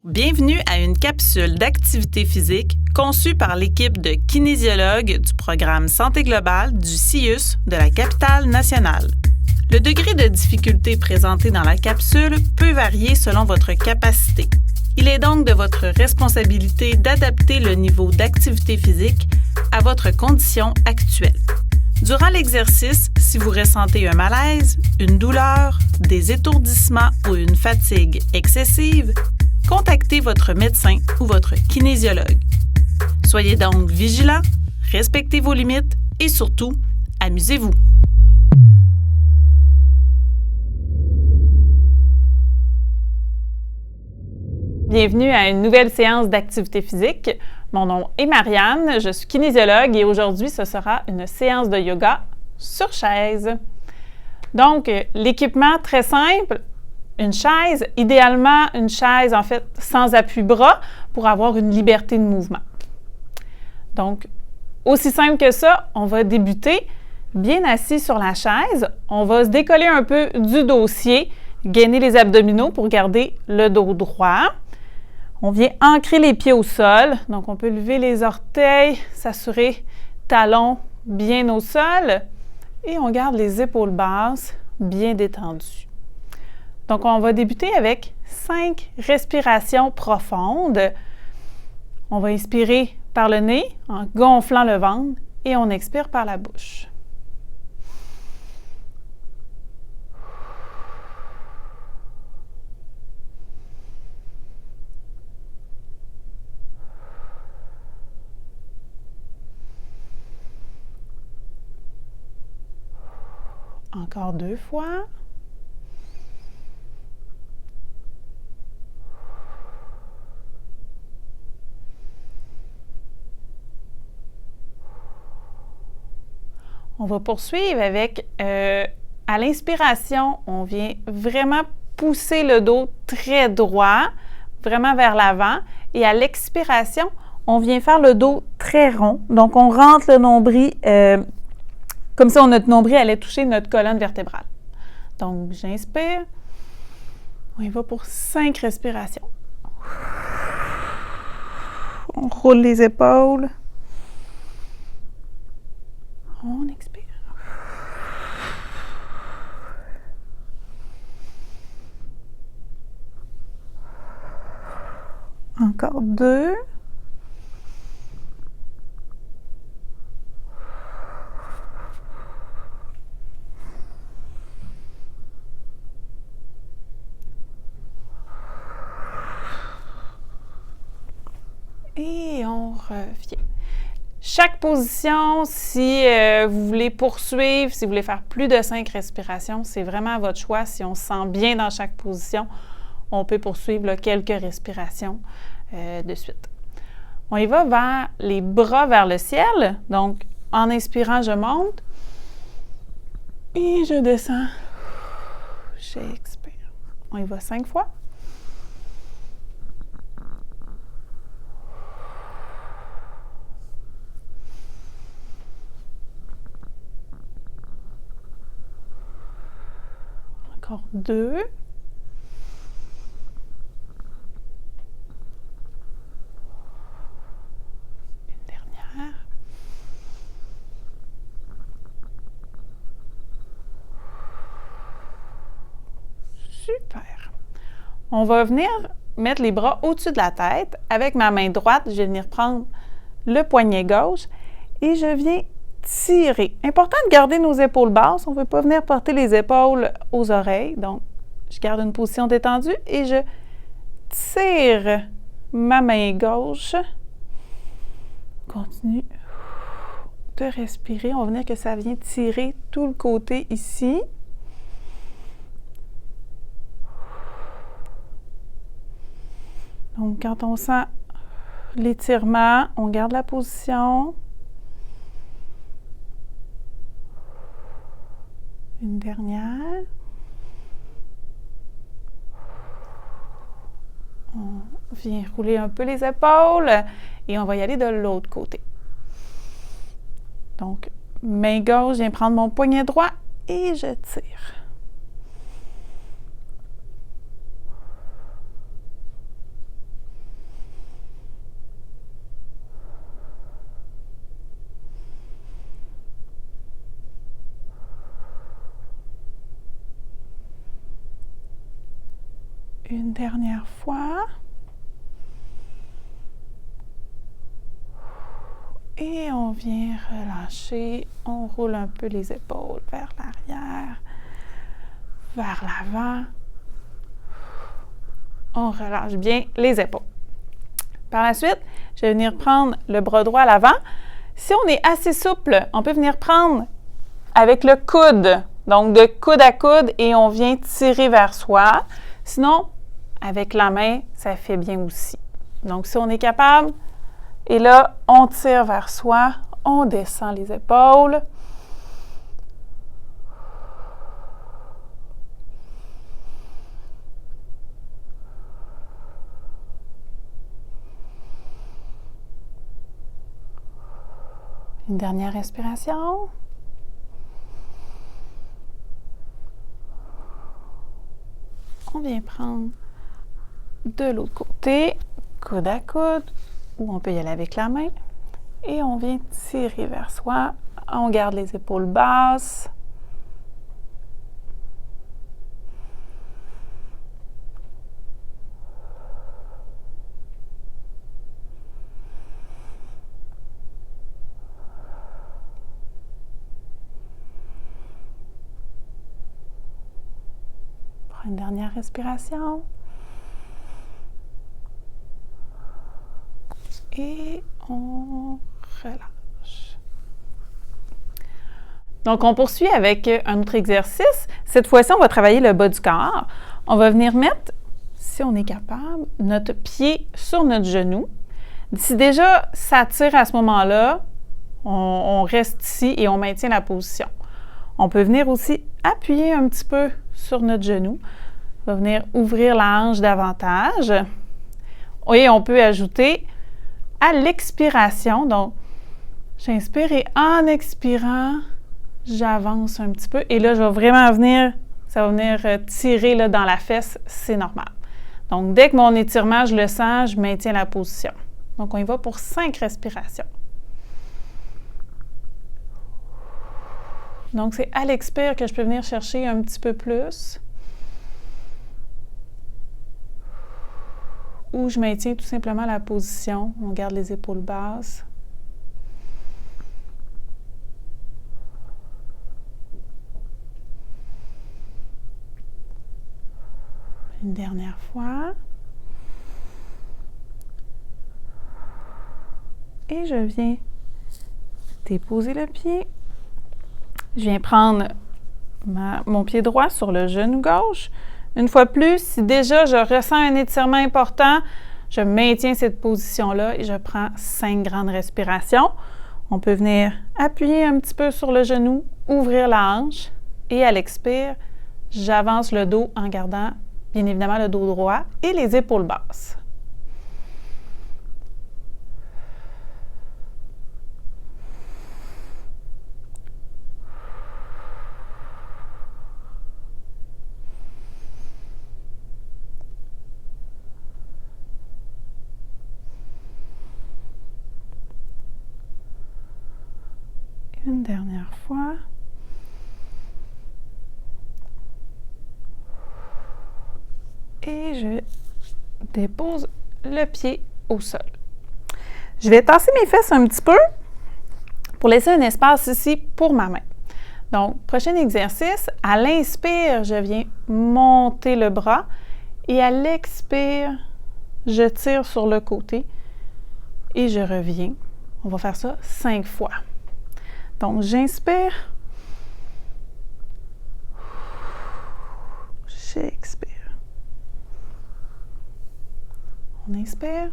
Bienvenue à une capsule d'activité physique conçue par l'équipe de kinésiologues du programme Santé globale du CIUS de la capitale nationale. Le degré de difficulté présenté dans la capsule peut varier selon votre capacité. Il est donc de votre responsabilité d'adapter le niveau d'activité physique à votre condition actuelle. Durant l'exercice, si vous ressentez un malaise, une douleur, des étourdissements ou une fatigue excessive, contactez votre médecin ou votre kinésiologue. Soyez donc vigilants, respectez vos limites et surtout, amusez-vous. Bienvenue à une nouvelle séance d'activité physique. Mon nom est Marianne, je suis kinésiologue et aujourd'hui, ce sera une séance de yoga sur chaise. Donc, l'équipement très simple, une chaise, idéalement une chaise en fait sans appui-bras pour avoir une liberté de mouvement. Donc, aussi simple que ça, on va débuter bien assis sur la chaise. On va se décoller un peu du dossier, gainer les abdominaux pour garder le dos droit. On vient ancrer les pieds au sol, donc on peut lever les orteils, s'assurer talons bien au sol et on garde les épaules basses bien détendues. Donc, on va débuter avec 5 respirations profondes. On va inspirer par le nez en gonflant le ventre et on expire par la bouche. Encore 2 fois. On va poursuivre avec, à l'inspiration, on vient vraiment pousser le dos très droit, vraiment vers l'avant. Et à l'expiration, on vient faire le dos très rond. Donc, on rentre le nombril, comme si notre nombril allait toucher notre colonne vertébrale. Donc, j'inspire. On y va pour 5 respirations. On roule les épaules. On expire. Encore 2. Et on revient. Chaque position, si vous voulez poursuivre, si vous voulez faire plus de 5 respirations, c'est vraiment à votre choix. Si on se sent bien dans chaque position, on peut poursuivre quelques respirations de suite. On y va vers les bras vers le ciel. Donc, en inspirant, je monte et je descends. J'expire. On y va 5 fois. Encore 2. Une dernière. Super. On va venir mettre les bras au-dessus de la tête. Avec ma main droite, je vais venir prendre le poignet gauche et je viens tirer. Important de garder nos épaules basses. On ne veut pas venir porter les épaules aux oreilles. Donc, je garde une position détendue et je tire ma main gauche. Continue de respirer. On va venir que ça vient tirer tout le côté ici. Donc, quand on sent l'étirement, on garde la position. Une dernière. On vient rouler un peu les épaules et on va y aller de l'autre côté. Donc, main gauche, je viens prendre mon poignet droit et je tire. Une dernière fois. Et on vient relâcher. On roule un peu les épaules vers l'arrière, vers l'avant. On relâche bien les épaules. Par la suite, je vais venir prendre le bras droit à l'avant. Si on est assez souple, on peut venir prendre avec le coude, donc de coude à coude, et on vient tirer vers soi. Sinon, avec la main, ça fait bien aussi. Donc, si on est capable, et là, on tire vers soi, on descend les épaules. Une dernière respiration. On vient prendre de l'autre côté, coude à coude, ou on peut y aller avec la main. Et on vient tirer vers soi. On garde les épaules basses. Une dernière respiration. Et on relâche. Donc, on poursuit avec un autre exercice. Cette fois-ci, on va travailler le bas du corps. On va venir mettre, si on est capable, notre pied sur notre genou. Si déjà ça tire à ce moment-là, on reste ici et on maintient la position. On peut venir aussi appuyer un petit peu sur notre genou. On va venir ouvrir la hanche davantage. Et on peut ajouter à l'expiration. Donc, j'inspire et en expirant, j'avance un petit peu. Et là, ça va venir tirer là, dans la fesse, c'est normal. Donc, dès que mon étirement, je le sens, je maintiens la position. Donc, on y va pour 5 respirations. Donc, c'est à l'expire que je peux venir chercher un petit peu plus. Ou je maintiens tout simplement la position. On garde les épaules basses. Une dernière fois. Et je viens déposer le pied. Je viens prendre mon pied droit sur le genou gauche. Une fois plus, si déjà je ressens un étirement important, je maintiens cette position-là et je prends 5 grandes respirations. On peut venir appuyer un petit peu sur le genou, ouvrir la hanche et à l'expire, j'avance le dos en gardant bien évidemment le dos droit et les épaules basses. Une dernière fois. Et je dépose le pied au sol. Je vais tasser mes fesses un petit peu pour laisser un espace ici pour ma main. Donc, prochain exercice, à l'inspire, je viens monter le bras et à l'expire, je tire sur le côté et je reviens. On va faire ça 5 fois. Donc, j'inspire. J'expire. On inspire.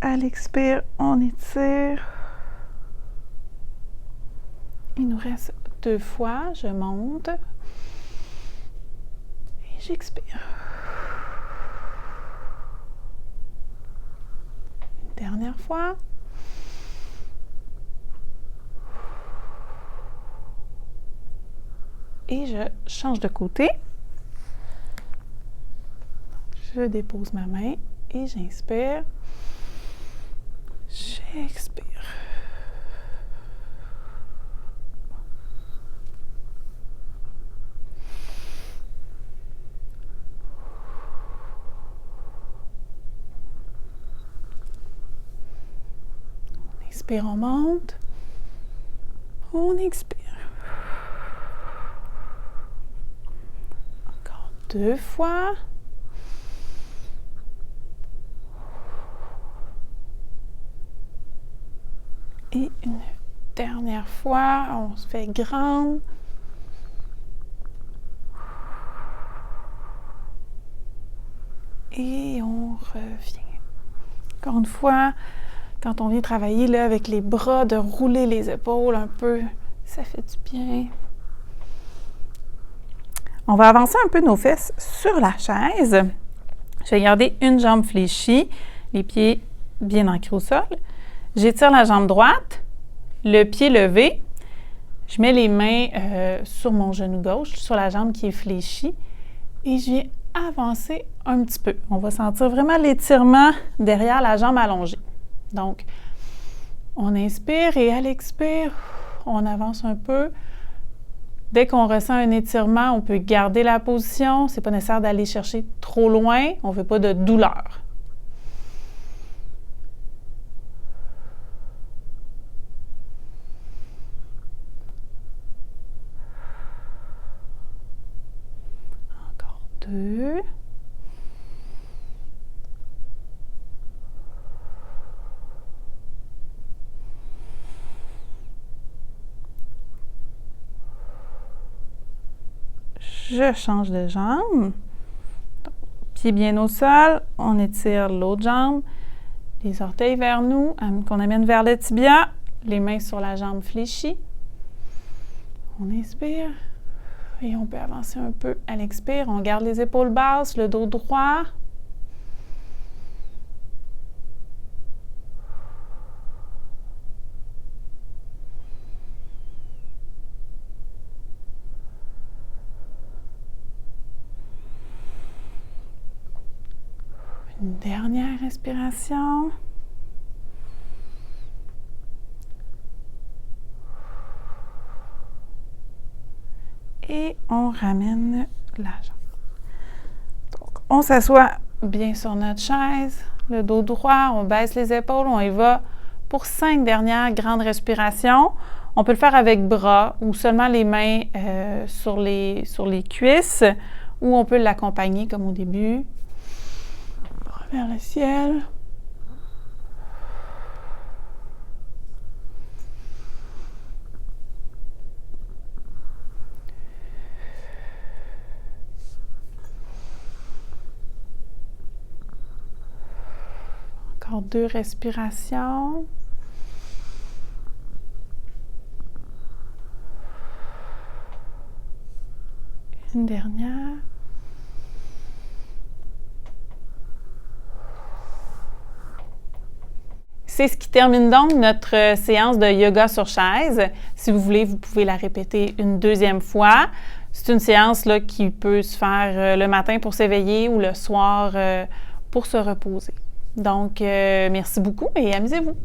À l'expire, on étire. Il nous reste 2 fois. Je monte. Et j'expire. Une dernière fois. Et je change de côté. Je dépose ma main et j'inspire. Expire. On expire, on monte. On expire. Encore 2 fois. Et une dernière fois, on se fait grande. Et on revient. Encore une fois, quand on vient travailler là, avec les bras, de rouler les épaules un peu, ça fait du bien. On va avancer un peu nos fesses sur la chaise. Je vais garder une jambe fléchie, les pieds bien ancrés au sol. J'étire la jambe droite, le pied levé. Je mets les mains sur mon genou gauche, sur la jambe qui est fléchie, et je viens avancer un petit peu. On va sentir vraiment l'étirement derrière la jambe allongée. Donc, on inspire et à l'expire, on avance un peu. Dès qu'on ressent un étirement, on peut garder la position. Ce n'est pas nécessaire d'aller chercher trop loin. On ne veut pas de douleur. Encore 2. Je change de jambe. Pied bien au sol, on étire l'autre jambe. Les orteils vers nous, qu'on amène vers le tibia. Les mains sur la jambe fléchie. On inspire et on peut avancer un peu à l'expire. On garde les épaules basses, le dos droit. Une dernière respiration. Et on ramène la jambe. Donc, on s'assoit bien sur notre chaise, le dos droit, on baisse les épaules, on y va pour 5 dernières grandes respirations. On peut le faire avec bras ou seulement les mains sur les cuisses, ou on peut l'accompagner comme au début. Vers le ciel. Encore 2 respirations. Une dernière. C'est ce qui termine donc notre séance de yoga sur chaise. Si vous voulez, vous pouvez la répéter une deuxième fois. C'est une séance là, qui peut se faire le matin pour s'éveiller ou le soir pour se reposer. Donc, merci beaucoup et amusez-vous!